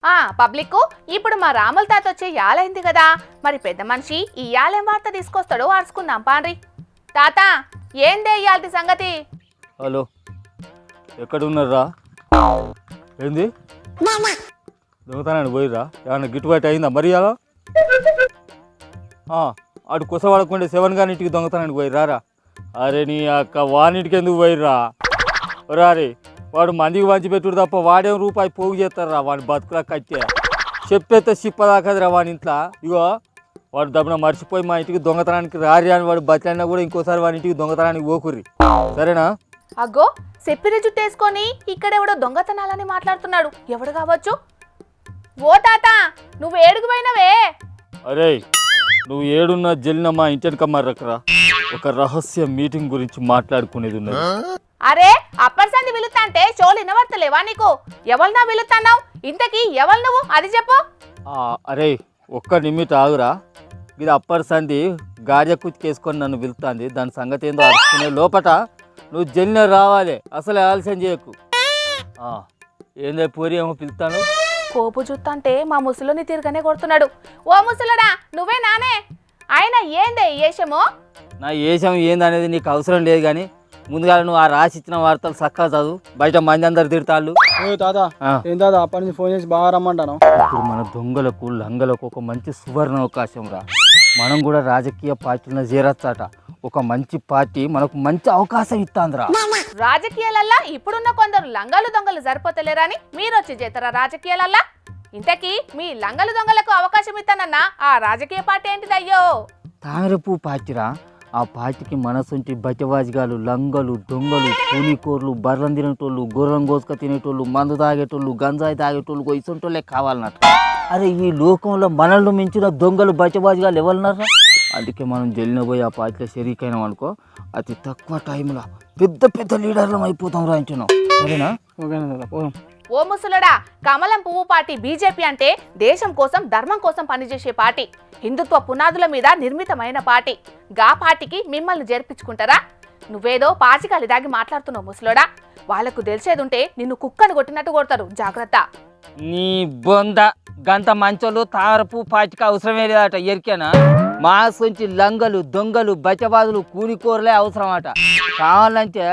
Public ఇప్పుడు మా రాముల తాత వచ్చే యాలైంది కదా, మరి పెద్ద మనిషి ఈ యాలేం వార్త తీసుకొస్తాడో ఆర్చుకుందాం పాండ్రి. తాత ఏందే ఇయాల్టి సంగతి? హలో, ఎక్కడున్నారా? ఏంది దొంగతనాన్ని పోయిరా? ఏమన్నా గిట్టుబాటు అయిందా మరి? అలా అటు కుసవాడకుండే సెవెన్ గాని ఇంటికి దొంగతనానికి పోయిరారా? అరే నీ అక్క వానింటికి ఎందుకు పోయిర్రా? రారే, వాడు మందికి పంచి పెట్టుడు తప్ప వాడేం రూపాయి పోగు చేస్తారా? వాడిని బతుకులా కట్టే చెప్పేస్తే చిప్పదాకదిరా వాని ఇంట్లో. ఇగో వాడు దబ్బున మర్చిపోయి మా ఇంటికి దొంగతనానికి రారి అని వాడు బతిలైనా కూడా ఇంకోసారి వాడి ఇంటికి దొంగతనానికి పోకుర్రి, సరేనా? అగ్గో చెప్పిన జుట్టేసుకొని ఇక్కడెవడో దొంగతనాలని మాట్లాడుతున్నాడు. ఎవడు కావచ్చు? ఓ తాత, నువ్వు ఏడుగు పోయినవే? అరే నువ్వు ఏడున్నా జల్లిన మా ఇంటికమ్మా రకరా, ఒక రహస్య మీటింగ్ గురించి మాట్లాడుకునేది ఉన్నది. అరే అప్పటి సంది పిలుస్తా అంటే షోలు వినవర్తలేవా నీకు? ఎవరినా పిలుస్తున్నావు? ఇంతకీ ఎవరు నువ్వు అది చెప్పు. అరే ఒక్క నిమిట్ ఆగురా. ఇది అప్పటి సంది గాజ కుచ్చుకేసుకొని నన్ను పిలుస్తుంది. దాని సంగతి ఏందో అరుచుకునే లోపట నువ్వు జల్లిన రావాలి, అసలు ఆలస్యం చేయకు. ఏందో పూరి ఏమో పిలుస్తాను. కోపు చూస్తంటే మా ముసలిని తిరగనే కొడుతున్నాడు. ఓ ముసలుడా, నువ్వే నానే? ఆయన ఏందే ఏషమో? నా ఏషం ఏందనేది నీకు అవసరం లేదు, కానీ ముందుగా నువ్వు ఆ రాసి ఇచ్చిన వార్తలు చక్కగా చదువు. బయట మంది అందరు తిడతాళ్ళు. ఏం తాత అప్పటి నుంచి ఫోన్ చేసి బాగా రమ్మంటాను. ఇప్పుడు మన దొంగలకు లంగలకు ఒక మంచి సువర్ణ అవకాశం రా. మనం కూడా రాజకీయ పార్టీలను చేరొచ్చట. ఒక మంచి పార్టీ మనకు మంచి అవకాశం ఇస్తాందిరా. రాజకీయాలల్లా ఇప్పుడున్న కొందరు లంగలు దొంగలు సరిపోతలేరని మీరొచ్చి చేస్తారా రాజకీయాలల్లా? ఇంతకీ మీ లంగలు దొంగలకు అవకాశం ఇస్తానన్నా ఆ రాజకీయ పార్టీ ఏంటిదయ్యో? తామరపు పార్టీరా. ఆ పార్టీకి మనసుంటి బతివాజిగాలు, లంగలు, దొంగలు, కూలికోర్లు, బర్రం తినేటోళ్ళు, గుర్రం గోసుక తినేటోళ్ళు, మందు తాగేటోళ్ళు, గంజాయి తాగేటోళ్ళు ఇసంటోళ్ళే కావాలన్నట్టు. అరే ఈ లోకంలో మనల్ని మించిన దొంగలు బతివాజిగాలు ఎవరున్నారా? అందుకే మనం జల్లిన పోయి ఆ పార్టీలో షరీకైనాం అనుకో, అతి తక్కువ టైంలో పెద్ద పెద్ద లీడర్లం అయిపోతాం రా అంటున్నాం, సరేనా? ఓ ముసలుడా, కమలం పువ్వు పార్టీ బీజేపీ అంటే దేశం కోసం ధర్మం కోసం పనిచేసే పార్టీ, హిందుత్వ పునాదుల మీద నిర్మితమైన పార్టీ. గా పార్టీకి మిమ్మల్ని జరిపించుకుంటారా? నువ్వేదో పాచికాలి దాగి మాట్లాడుతున్నావు ముసలోడా. వాళ్లకు తెలిసేదుంటే నిన్ను కుక్కను కొట్టినట్టు కొడతారు, జాగ్రత్త. నీ బొంద గంత మంచోళ్ళు తామరపు పార్టీకి అవసరమే లేదట, ఎరికేనా? మా సొంచి లంగలు, దొంగలు, బచ్చబాదులు, కూలికోరలే అవసరం అట. కావాలంటే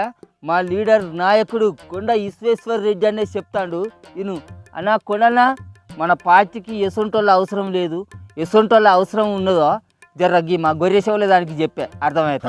మా లీడర్ నాయకుడు కొండ ఈశ్వేశ్వర్ రెడ్డి అనే చెప్తాడు. ఇను అన్నా కొండనా, మన పార్టీకి ఎసొంటోళ్ళ అవసరం లేదు, ఎసొంటోళ్ళ అవసరం ఉన్నదో జర్రగ్గి మా గొర్రె షోలే దానికి చెప్పే అర్థమవుతుంది.